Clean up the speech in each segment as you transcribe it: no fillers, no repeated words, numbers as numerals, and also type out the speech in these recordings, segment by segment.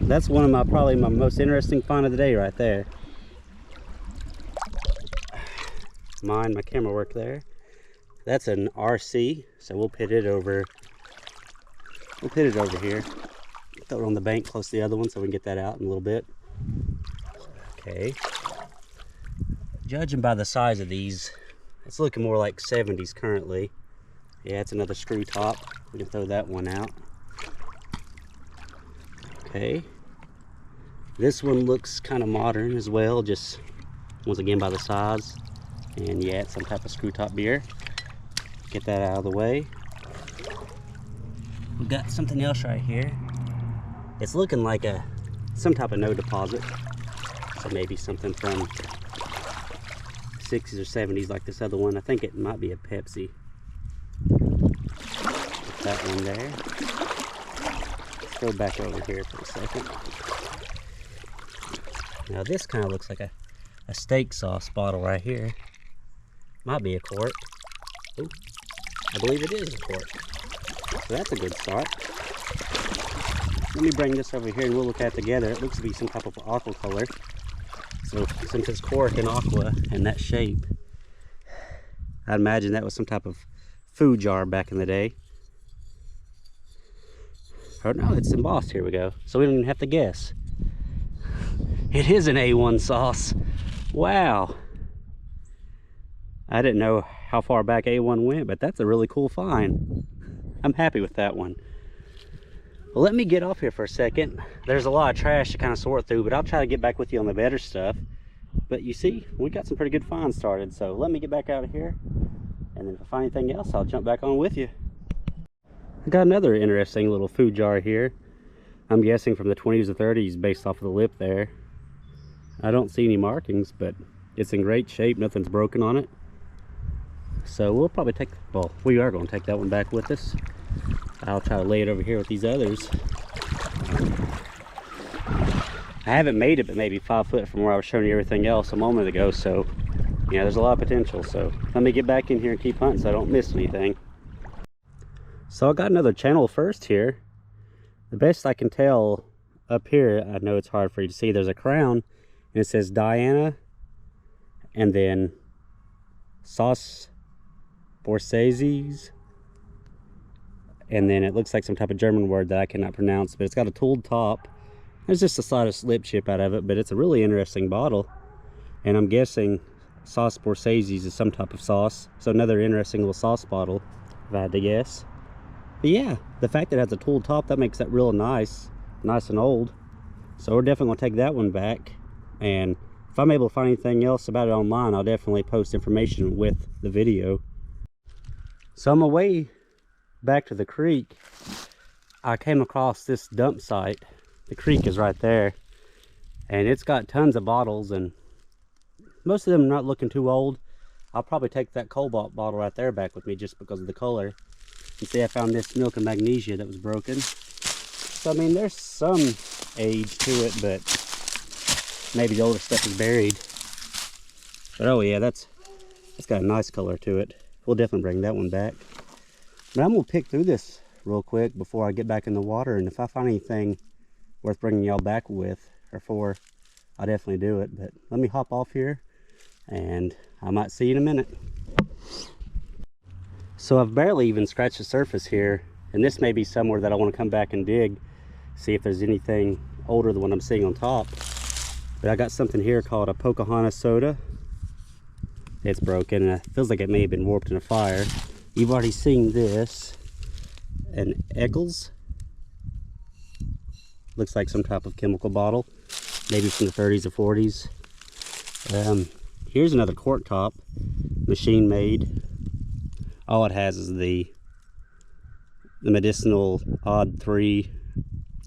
That's one of my, probably my most interesting find of the day right there. Mind my camera work there. That's an RC, so we'll pit it over. We'll pit it over here. Throw it on the bank close to the other one so we can get that out in a little bit. Okay. Judging by the size of these, it's looking more like 70s currently. Yeah, it's another screw top. We can throw that one out. Okay. This one looks kind of modern as well, just once again by the size. And yeah, it's some type of screw top beer. Get that out of the way. We've got something else right here. It's looking like some type of no deposit. So maybe something from 60s or 70s like this other one. I think it might be a Pepsi. Put that one there. Let's go back over here for a second. Now this kind of looks like a steak sauce bottle right here. Might be a quart. Ooh, I believe it is a quart. So that's a good start. Let me bring this over here and we'll look at it together. It looks to be some type of aqua color. So since it's corked and aqua in that shape, I'd imagine that was some type of food jar back in the day. Oh no, it's embossed. Here we go. So we don't even have to guess. It is an A1 sauce. Wow. I didn't know how far back A1 went, but that's a really cool find. I'm happy with that one. Well, let me get off here for a second. There's a lot of trash to kind of sort through, but I'll try to get back with you on the better stuff. But you see, we got some pretty good finds started, so let me get back out of here. And then if I find anything else, I'll jump back on with you. I got another interesting little food jar here. I'm guessing from the 20s or 30s based off of the lip there. I don't see any markings, but it's in great shape. Nothing's broken on it. So we'll probably take, well, we are going to take that one back with us. I'll try to lay it over here with these others. I haven't made it but maybe 5 foot from where I was showing you everything else a moment ago, so yeah, there's a lot of potential. So let me get back in here and keep hunting so I don't miss anything. So I got another channel first here. The best I can tell up here, I know it's hard for you to see, there's a crown and it says Diana and then sauce Borsazes, and then it looks like some type of German word that I cannot pronounce, but it's got a tooled top. There's just a slight of slip chip out of it, but it's a really interesting bottle, and I'm guessing sauce Borsazes is some type of sauce, so another interesting little sauce bottle if I had to guess. But yeah, the fact that it has a tooled top, that makes that real nice and old. So we're definitely going to take that one back, and if I'm able to find anything else about it online, I'll definitely post information with the video. So on my way back to the creek, I came across this dump site. The creek is right there, and it's got tons of bottles, and most of them are not looking too old. I'll probably take that cobalt bottle right there back with me just because of the color. You see, I found this milk and magnesia that was broken. So I mean, there's some age to it, but maybe the older stuff is buried. But oh yeah, that's got a nice color to it. We'll definitely bring that one back. But I'm gonna pick through this real quick before I get back in the water, and if I find anything worth bringing y'all back with or for, I'll definitely do it. But let me hop off here and I might see you in a minute. So I've barely even scratched the surface here, and this may be somewhere that I want to come back and dig, see if there's anything older than what I'm seeing on top. But I got something here called a Pocahontas soda. It's broken and it feels like it may have been warped in a fire. You've already seen this. An Eccles. Looks like some type of chemical bottle, maybe from the 30s or 40s. Here's another cork top, machine made. All it has is the medicinal odd 3.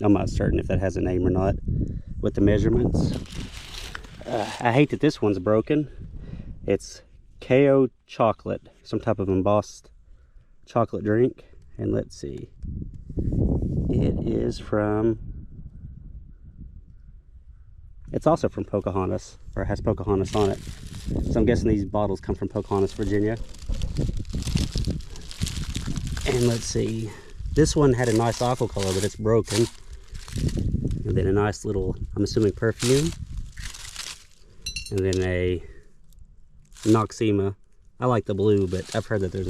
I'm not certain if that has a name or not, with the measurements. I hate that this one's broken. It's KO chocolate, some type of embossed chocolate drink. And let's see, it is from, it's also from Pocahontas, or has Pocahontas on it. So I'm guessing these bottles come from Pocahontas, Virginia. And let's see, this one had a nice aqua color, but it's broken. And then a nice little, I'm assuming perfume. And then a Noxema. I like the blue, but I've heard that those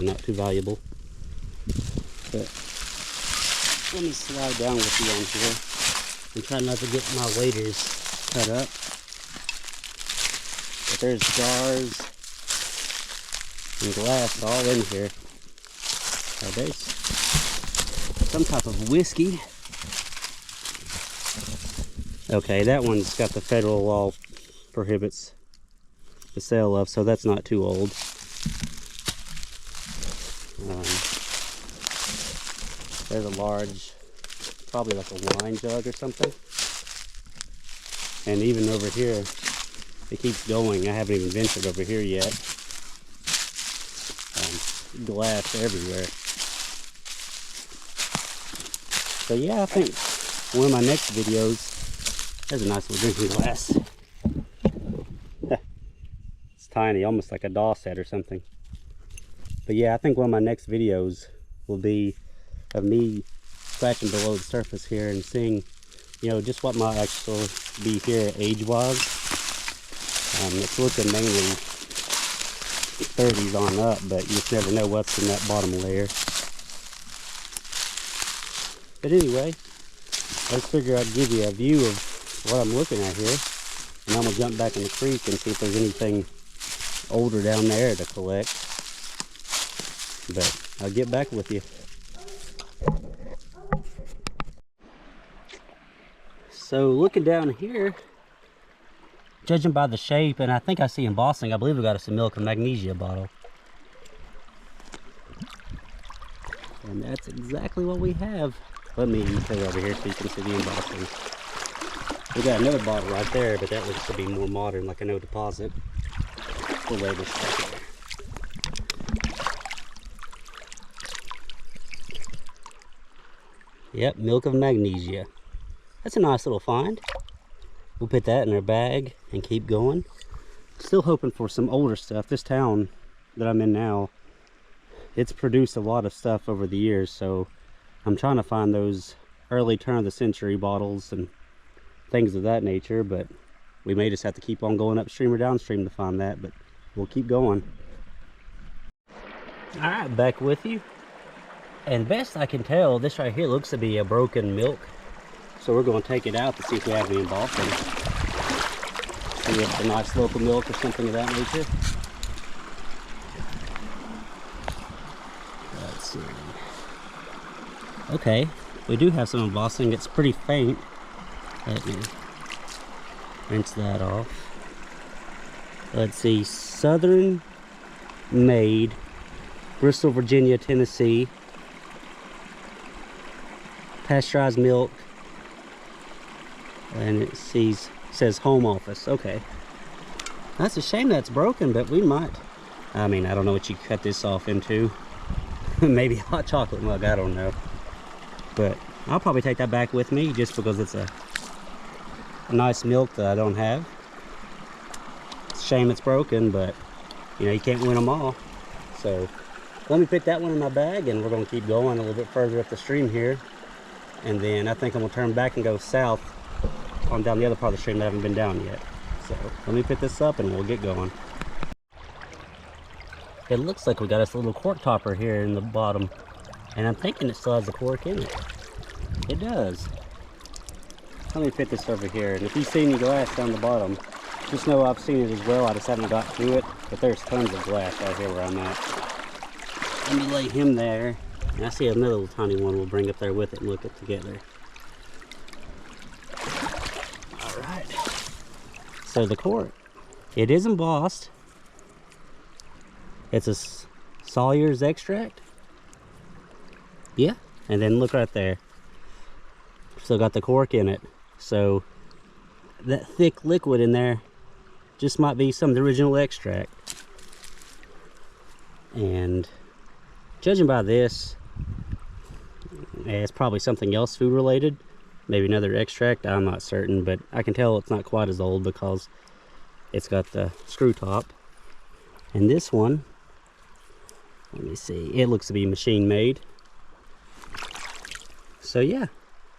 are not too valuable. But let me slide down with you on here and try not to get my waders cut up. But there's jars and glass all in here. There's some type of whiskey. Okay, that one's got the federal law prohibits the sale of, so that's not too old. There's a large, probably like a wine jug or something. And even over here, it keeps going. I haven't even ventured over here yet. Glass everywhere. So yeah, I think one of my next videos, there's a nice little drinking glass. It's tiny, almost like a doll set or something. But yeah, I think one of my next videos will be of me scratching below the surface here and seeing, you know, just what might actually be here age-wise. It's looking mainly 30s on up, but you just never know what's in that bottom layer. But anyway, I just figured I'd give you a view of what I'm looking at here. And I'm going to jump back in the creek and see if there's anything older down there to collect. But I'll get back with you. So looking down here, judging by the shape, and I think I see embossing, I believe we got us a milk and magnesia bottle. And that's exactly what we have. Let me put it over here so you can see the embossing. We got another bottle right there, but that looks to be more modern, like a no deposit. We'll lay this right there. Yep, milk of magnesia. That's a nice little find. We'll put that in our bag and keep going. Still hoping for some older stuff. This town that I'm in now, it's produced a lot of stuff over the years, so I'm trying to find those early turn of the century bottles and things of that nature, but we may just have to keep on going upstream or downstream to find that, but we'll keep going. All right, back with you. And best I can tell, this right here looks to be a broken milk. So we're going to take it out to see if we have any embossing. See if it's a nice local milk or something of that nature. Let's see. Okay, we do have some embossing. It's pretty faint. Let me rinse that off. Let's see, Southern Made, Bristol, Virginia, Tennessee. Pasteurized milk. And it says home office. Okay. That's a shame that's broken, but we might. I mean, I don't know what you cut this off into. Maybe a hot chocolate mug, I don't know. But I'll probably take that back with me just because it's a nice milk that I don't have. It's a shame it's broken, but you know, you can't win them all. So let me put that one in my bag and we're going to keep going a little bit further up the stream here. And then I think I'm going to turn back and go south on down the other part of the stream that I haven't been down yet. So let me pick this up and we'll get going. It looks like we got us a little cork topper here in the bottom, and I'm thinking it still has a cork in it. It does. Let me fit this over here, and if you see any glass down the bottom, just know I've seen it as well. I just haven't got to it, but there's tons of glass right here where I'm at. Let me lay him there, and I see another little tiny one we'll bring up there with it and look at together. Alright. So the cork, it is embossed. It's a Sawyer's extract. Yeah, and then look right there. Still got the cork in it. So that thick liquid in there just might be some of the original extract. And judging by this, it's probably something else food related. Maybe another extract, I'm not certain, but I can tell it's not quite as old because it's got the screw top. And this one, let me see, it looks to be machine made. So yeah,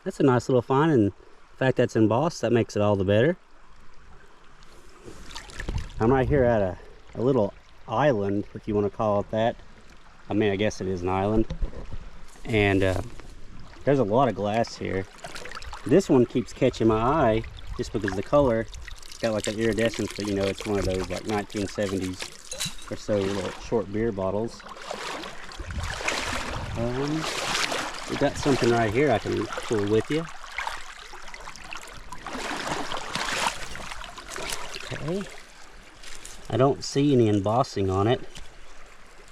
that's a nice little find, and fact that it's embossed, that makes it all the better. I'm right here at a little island, if you want to call it that. I mean, I guess it is an island. And there's a lot of glass here. This one keeps catching my eye just because the color. It's got like an iridescence, but you know, it's one of those like 1970s or so little short beer bottles. We got something right here I can pull with you. Okay. I don't see any embossing on it,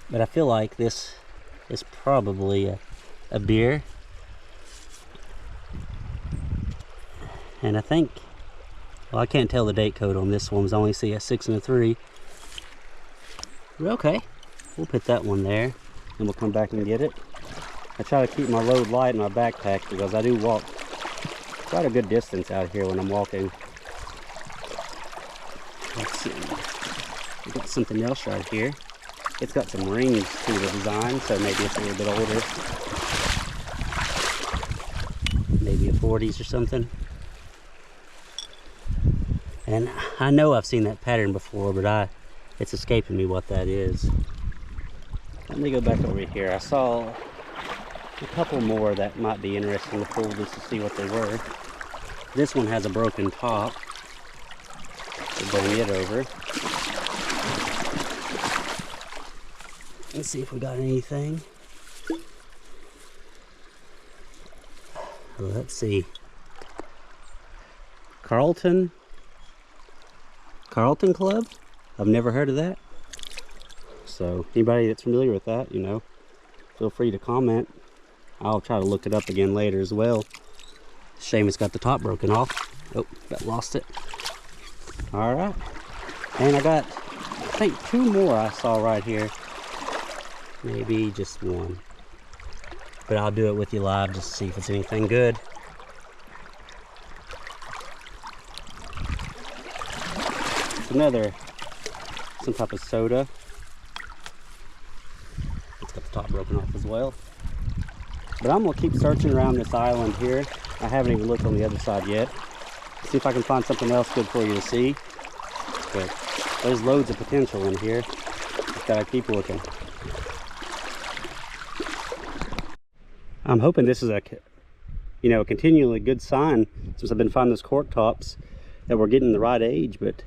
but I feel like this is probably a beer. And I think, well, I can't tell the date code on this one. I only see a 6 and a 3. But okay, we'll put that one there, and we'll come back and get it. I try to keep my load light in my backpack because I do walk quite a good distance out here when I'm walking. Let's see. We got something else right here. It's got some rings to the design, so maybe it's a little bit older. Maybe a 40s or something. And I know I've seen that pattern before, but it's escaping me what that is. Let me go back over here. I saw a couple more that might be interesting to pull just to see what they were. This one has a broken top. We'll bring it over. Let's see if we got anything. Let's see. Carlton Club? I've never heard of that. So anybody that's familiar with that, you know, feel free to comment. I'll try to look it up again later as well. Shame it's got the top broken off. Oh, got lost it. All right. And I got, I think 2 more I saw right here. Maybe just 1. But I'll do it with you live just to see if it's anything good. It's another, some type of soda. It's got the top broken off as well. But I'm gonna keep searching around this island here. I haven't even looked on the other side yet. See if I can find something else good for you to see. But there's loads of potential in here. Just gotta keep looking. I'm hoping this is a continually good sign since I've been finding those cork tops that we're getting the right age. But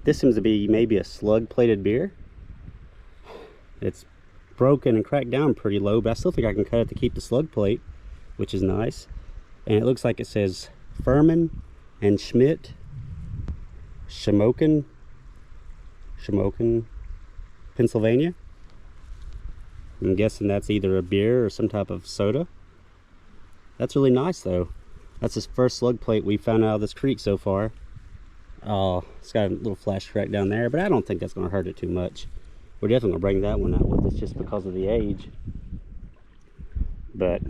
this seems to be maybe a slug plated beer. It's broken and cracked down pretty low, but I still think I can cut it to keep the slug plate, which is nice. And it looks like it says Furman and Schmidt, Shamokin, Pennsylvania. I'm guessing that's either a beer or some type of soda. That's really nice though. That's the first slug plate we found out of this creek so far. Oh, it's got a little flash crack down there, but I don't think that's going to hurt it too much. We're definitely going to bring that one out with us just because of the age. But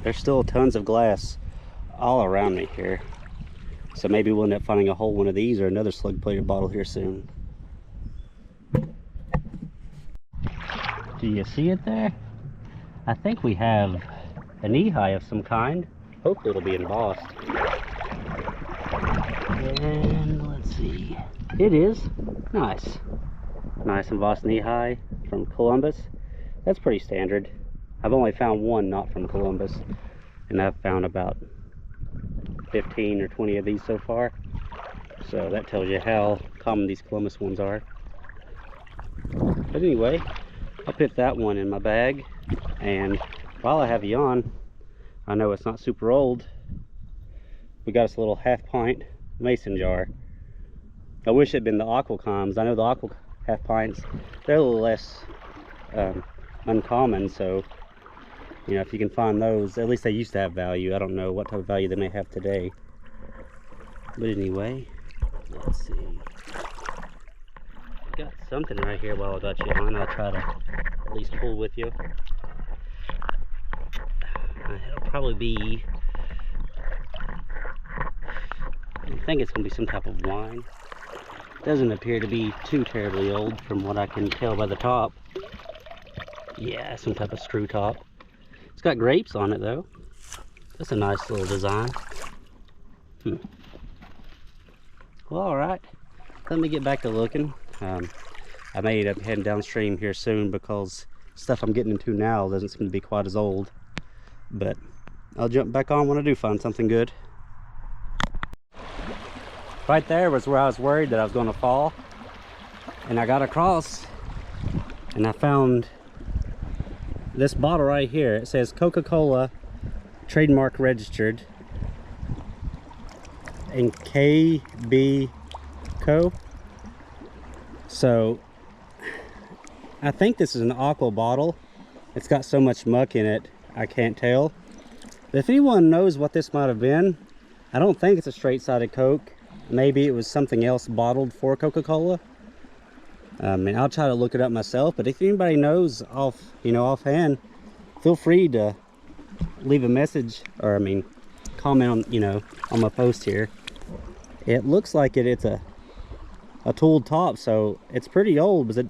there's still tons of glass all around me here. So maybe we'll end up finding a whole one of these or another slug plated bottle here soon. Do you see it there? I think we have a knee-high of some kind. Hopefully it'll be embossed. And let's see. It is. Nice. Nice embossed knee-high from Columbus. That's pretty standard. I've only found one not from Columbus. And I've found about 15 or 20 of these so far. So that tells you how common these Columbus ones are. But anyway, I'll put that one in my bag. And while I have you on, I know it's not super old. We got us a little half-pint mason jar. I wish it had been the aqua coms. I know the aqua half pints, they're a little less uncommon, so you know, if you can find those, at least they used to have value. I don't know what type of value they may have today. But anyway, let's see. Got something right here while I got you on. I'll try to at least pull with you. It'll probably be, I think it's going to be some type of wine. Doesn't appear to be too terribly old from what I can tell by the top. Yeah, some type of screw top. It's got grapes on it though. That's a nice little design. Well, all right. Let me get back to looking. I may end up heading downstream here soon because stuff I'm getting into now doesn't seem to be quite as old. But I'll jump back on when I do find something good. Right there was where I was worried that I was going to fall. And I got across and I found this bottle right here. It says Coca-Cola, trademark registered, and KB Co. So I think this is an aqua bottle. It's got so much muck in it, I can't tell. But if anyone knows what this might have been, I don't think it's a straight-sided Coke. Maybe it was something else bottled for Coca-Cola. And I'll try to look it up myself, but if anybody knows offhand, feel free to leave a message, or comment on, on my post here. It looks like it's a tooled top, so it's pretty old, but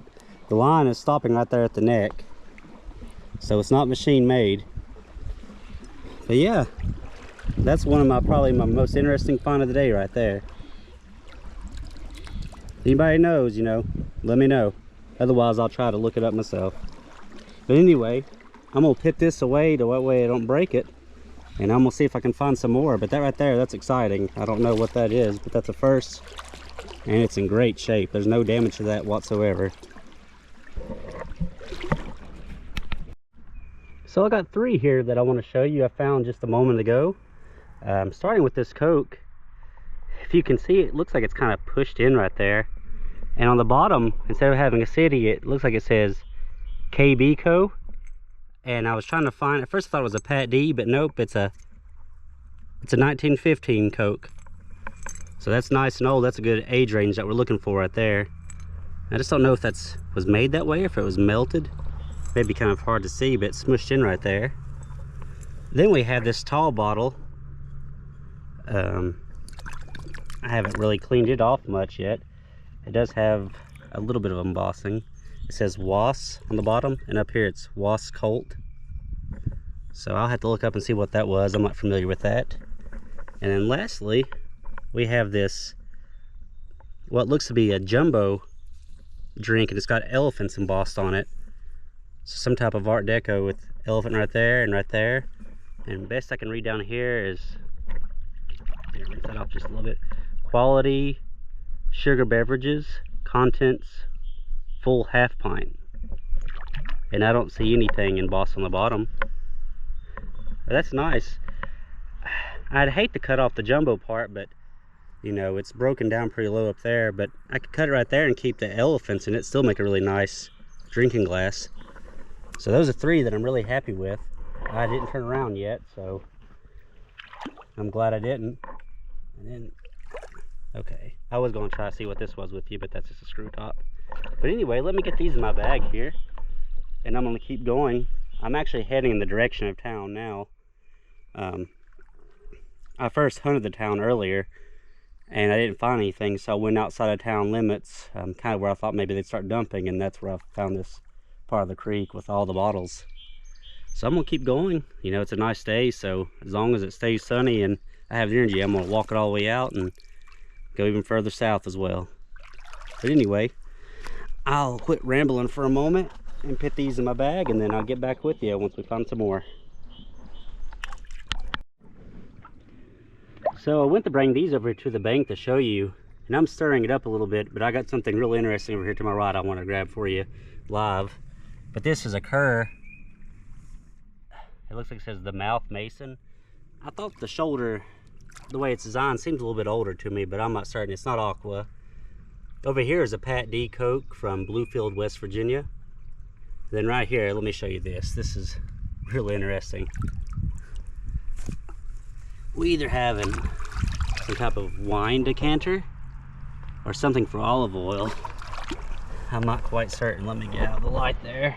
the line is stopping right there at the neck. So it's not machine made. But yeah, that's one of probably my most interesting find of the day right there. If anybody knows, let me know. Otherwise, I'll try to look it up myself. But anyway, I'm gonna put this away to that way I don't break it. And I'm gonna see if I can find some more. But that right there, that's exciting. I don't know what that is, but that's a first. And it's in great shape. There's no damage to that whatsoever. So I got 3 here that I want to show you. I found just a moment ago. Starting with this Coke. If you can see, it looks like it's kind of pushed in right there. And on the bottom, instead of having a city, it looks like it says KB Co. And I was trying to find, at first I thought it was a Pat D, but nope, it's a 1915 Coke. So that's nice and old. That's a good age range that we're looking for right there. I just don't know if was made that way, or if it was melted. Maybe kind of hard to see, but it's smushed in right there. Then we have this tall bottle. I haven't really cleaned it off much yet. It does have a little bit of embossing. It says Was on the bottom, and up here it's Was Colt. So I'll have to look up and see what that was. I'm not familiar with that. And then lastly, we have this, what looks to be a jumbo drink, and it's got elephants embossed on it. So some type of Art Deco with elephant right there and right there. And best I can read down here is, rinse that off just a little bit. Quality sugar beverages, contents full half pint. And I don't see anything embossed on the bottom. But that's nice. I'd hate to cut off the jumbo part, but it's broken down pretty low up there. But I could cut it right there and keep the elephants in it, still make a really nice drinking glass. So those are 3 that I'm really happy with. I didn't turn around yet, so I'm glad I didn't. And then, okay, I was going to try to see what this was with you, but that's just a screw top. But anyway, let me get these in my bag here, and I'm going to keep going. I'm actually heading in the direction of town now. I first hunted the town earlier, and I didn't find anything, so I went outside of town limits, kind of where I thought maybe they'd start dumping, and that's where I found this part of the creek with all the bottles. So I'm going to keep going. It's a nice day, so as long as it stays sunny and I have the energy, I'm going to walk it all the way out and go even further south as well. But anyway, I'll quit rambling for a moment and put these in my bag, and then I'll get back with you once we find some more. So I went to bring these over to the bank to show you, and I'm stirring it up a little bit, but I got something really interesting over here to my right I want to grab for you live. But this is a cur. It looks like it says the mouth mason. I thought the shoulder, the way it's designed, seems a little bit older to me, but I'm not certain. It's not aqua. Over here is a Pat D Coke from Bluefield, West Virginia. Then right here, let me show you this. This is really interesting. We either have some type of wine decanter or something for olive oil. I'm not quite certain. Let me get out of the light there.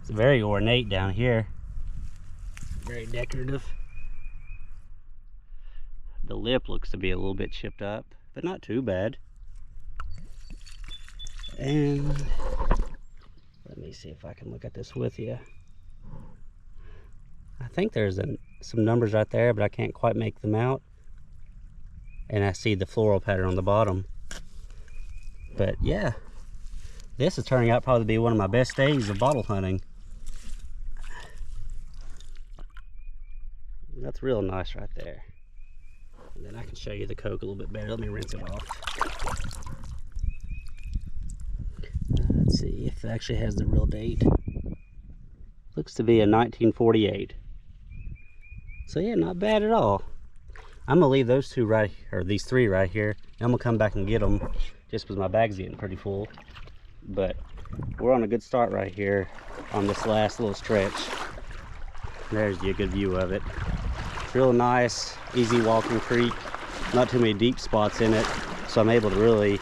It's very ornate down here. Very decorative. The lip looks to be a little bit chipped up, but not too bad. And let me see if I can look at this with you. I think there's some numbers right there, but I can't quite make them out. And I see the floral pattern on the bottom. But yeah, this is turning out probably to be one of my best days of bottle hunting. That's real nice right there. And then I can show you the Coke a little bit better. Let me rinse it off. Let's see if it actually has the real date. Looks to be a 1948. So yeah, not bad at all. I'm gonna leave those two right, or these three right here. And I'm gonna come back and get them just because my bag's getting pretty full. But we're on a good start right here on this last little stretch. There's a good view of it. It's real nice, easy walking creek. Not too many deep spots in it, so I'm able to really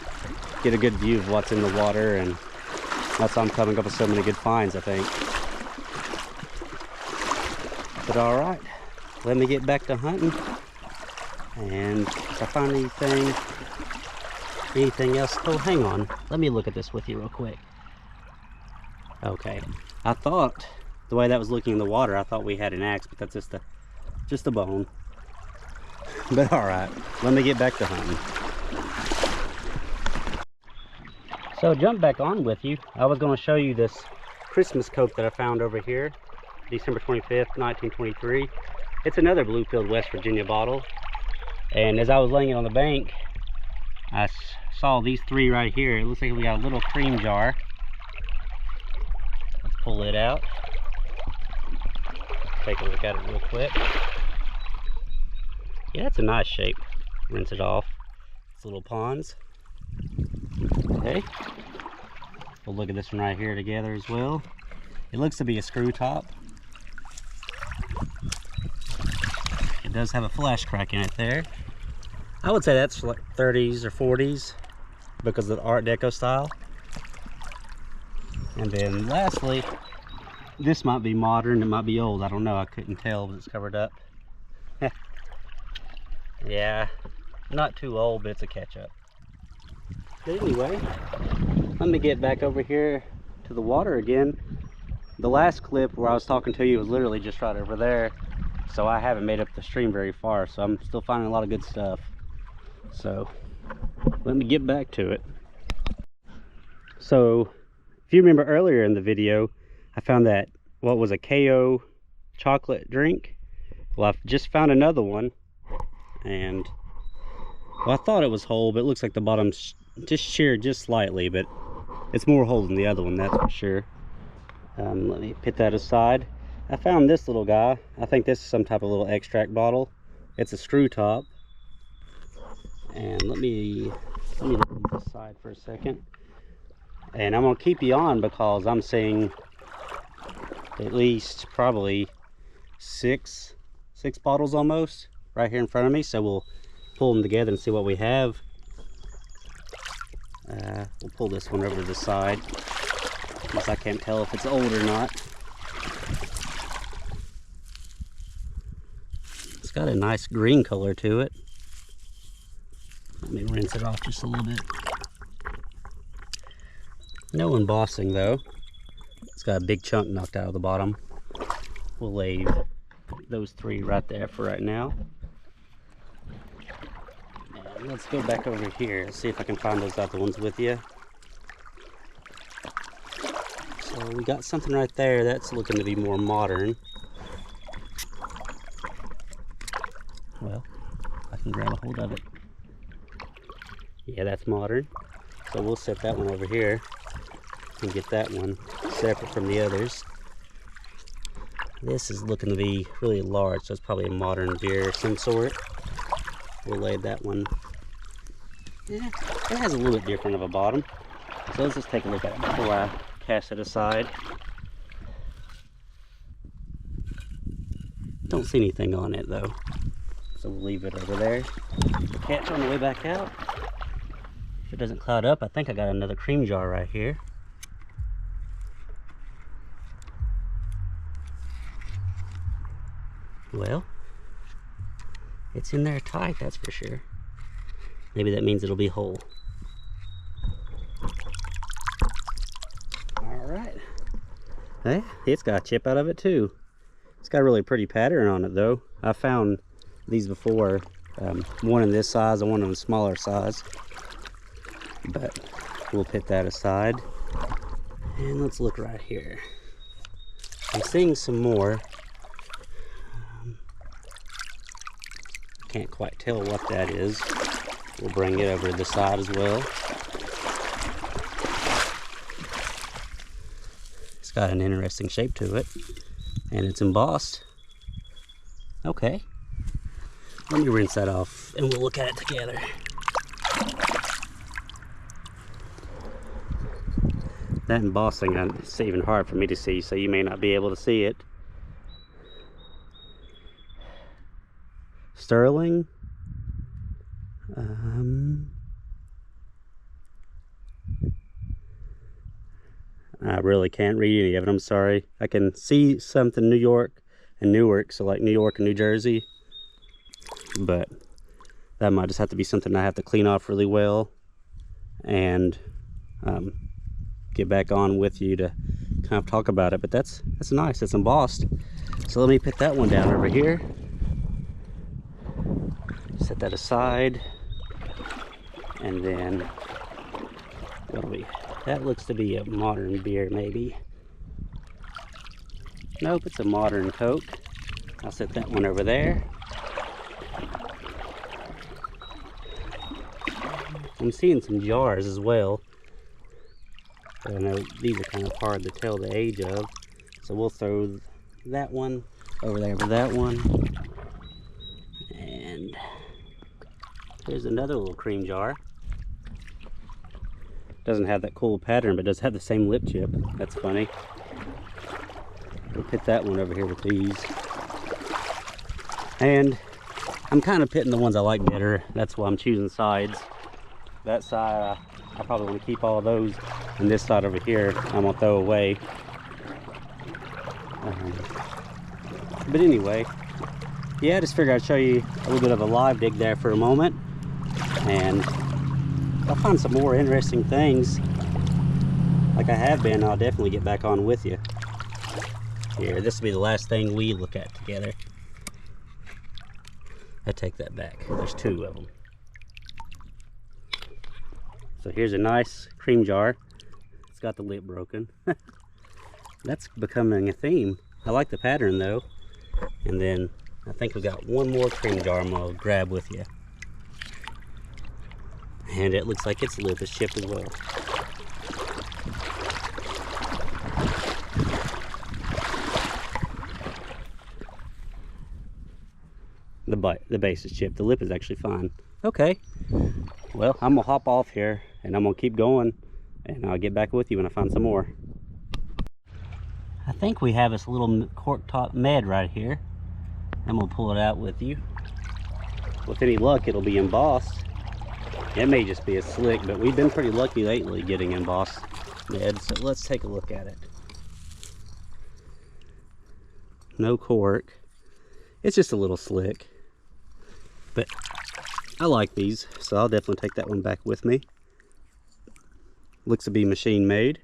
get a good view of what's in the water, and that's why I'm coming up with so many good finds, I think. But all right, let me get back to hunting, and if I find anything else, oh, hang on, let me look at this with you real quick. Okay, I thought the way that was looking in the water, I thought we had an axe, but that's just a bone. But all right, let me get back to hunting. So jump back on with you. I was going to show you this Christmas Coke that I found over here, December 25th, 1923. It's another Bluefield, West Virginia bottle. And as I was laying it on the bank, I saw these three right here. It looks like we got a little cream jar. Let's pull it out. Take a look at it real quick. Yeah, it's a nice shape. Rinse it off. It's little ponds. Okay. We'll look at this one right here together as well. It looks to be a screw top. It does have a flash crack in it there. I would say that's like 30s or 40s because of the Art Deco style. And then lastly, this might be modern, it might be old, I don't know, I couldn't tell, but it's covered up. Yeah, not too old, but it's a catch-up. But anyway, let me get back over here to the water again. The last clip where I was talking to you was literally just right over there, so I haven't made up the stream very far, so I'm still finding a lot of good stuff. So let me get back to it. So if you remember earlier in the video, I found that what was a KO chocolate drink. Well, I've just found another one, and well, I thought it was whole, but it looks like the bottom's just sheared just slightly, but it's more whole than the other one, that's for sure. Let me put that aside. I found this little guy. I think this is some type of little extract bottle. It's a screw top. And let me look this side for a second. And I'm gonna keep you on because I'm seeing at least probably six bottles almost right here in front of me. So we'll pull them together and see what we have. We'll pull this one over to the side because I can't tell if it's old or not. It's got a nice green color to it. Let me rinse it off just a little bit. No embossing though. It's got a big chunk knocked out of the bottom. We'll leave those three right there for right now. And let's go back over here and see if I can find those other ones with you. So we got something right there that's looking to be more modern. Well, I can grab a hold of it. Yeah, that's modern. So we'll set that one over here and get that one separate from the others. This is looking to be really large, so it's probably a modern beer of some sort. We'll lay that one. Yeah, it has a little bit different of a bottom. So let's just take a look at it before I cast it aside. Don't see anything on it though. So we'll leave it over there. Catch on the way back out. If it doesn't cloud up, I think I got another cream jar right here. Well, it's in there tight, that's for sure. Maybe that means it'll be whole. All right. Hey, it's got a chip out of it too. It's got a really pretty pattern on it though. I found these before, one in this size and one in a smaller size, but we'll put that aside. And let's look right here. I'm seeing some more. Can't quite tell what that is. We'll bring it over to the side as well. It's got an interesting shape to it, and it's embossed. Okay, let me rinse that off and we'll look at it together. That embossing, it's even hard for me to see, so you may not be able to see it. Sterling. I really can't read any of it, I'm sorry. I can see something New York and Newark, so like New York and New Jersey, but that might just have to be something I have to clean off really well and get back on with you to kind of talk about it. But that's nice, it's embossed. So let me put that one down over here, set that aside, and then what'll we, that looks to be a modern beer maybe. Nope, it's a modern Coke. I'll set that one over there. I'm seeing some jars as well. I know these are kind of hard to tell the age of, so we'll throw that one over there with that one. And there's another little cream jar. Doesn't have that cool pattern, but does have the same lip chip. That's funny. We'll put that one over here with these. And I'm kind of pitting the ones I like better. That's why I'm choosing sides. That side, I probably want to keep all of those. And this side over here, I'm going to throw away. But anyway, yeah, I just figured I'd show you a little bit of a live dig there for a moment. And I'll find some more interesting things. Like I have been, I'll definitely get back on with you. Here, this will be the last thing we look at together. I take that back. There's two of them. So here's a nice cream jar. It's got the lip broken. That's becoming a theme. I like the pattern though. And then I think we got one more cream jar I'm gonna grab with you. And it looks like its lip is chipped as well. The base is chipped. The lip is actually fine. Okay. Well, I'm gonna hop off here and I'm gonna keep going, and I'll get back with you when I find some more. I think we have this little cork top med right here. I'm gonna pull it out with you. With any luck, it'll be embossed. It may just be a slick, but we've been pretty lucky lately getting embossed meds. So let's take a look at it. No cork. It's just a little slick. But I like these, so I'll definitely take that one back with me. Looks to be machine made.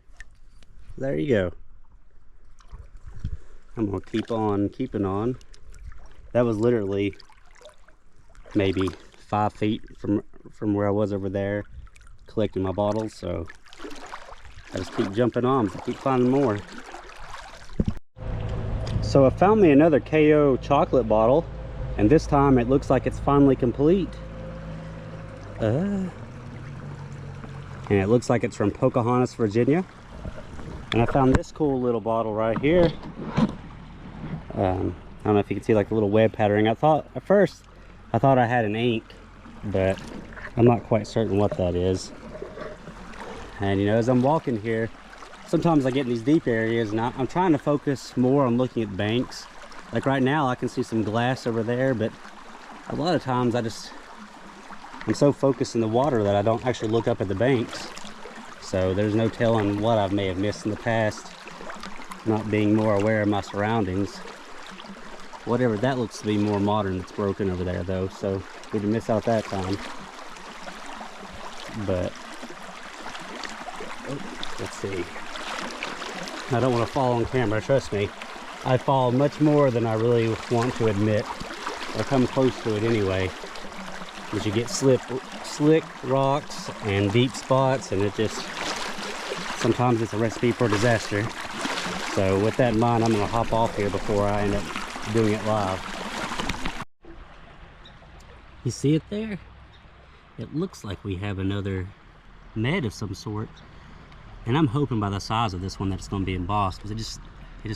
There you go. I'm gonna keep on keeping on. That was literally maybe 5 feet from where I was over there collecting my bottles, so I just keep jumping on to keep finding more. So I found me another KO chocolate bottle, and this time it looks like it's finally complete. And it looks like it's from Pocahontas, Virginia. And I found this cool little bottle right here. I don't know if you can see like the little web patterning. At first I thought I had an ink, but I'm not quite certain what that is. And you know, as I'm walking here, sometimes I get in these deep areas and I'm trying to focus more on looking at banks. Like right now I can see some glass over there, but a lot of times I'm so focused in the water that I don't actually look up at the banks. So there's no telling what I may have missed in the past, not being more aware of my surroundings. Whatever, that looks to be more modern. It's broken over there though, so we didn't miss out that time. But let's see. I don't want to fall on camera, trust me. I fall much more than I really want to admit, or come close to it anyway. But you get slick rocks and deep spots, and it just, sometimes it's a recipe for disaster. So with that in mind, I'm gonna hop off here before I end up doing it live. You see it there? It looks like we have another med of some sort. And I'm hoping by the size of this one that it's gonna be embossed, because it just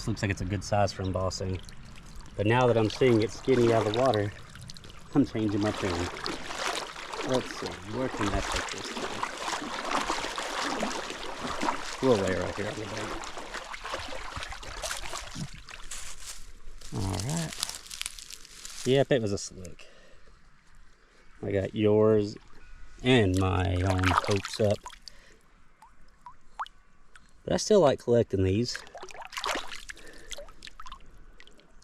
looks like it's a good size for embossing. But now that I'm seeing it skinny out of the water, I'm changing my tune. Let's see, where can I take this to? We'll lay it right here on the bank. Alright. Yep, it was a slick. I got yours and my own hopes up. But I still like collecting these.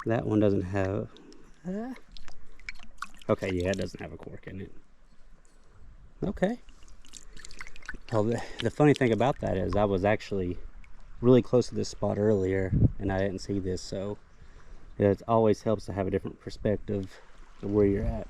That one doesn't have... okay, yeah, it doesn't have a cork in it. Okay. Well, the funny thing about that is I was actually really close to this spot earlier and I didn't see this, so it always helps to have a different perspective of where you're at.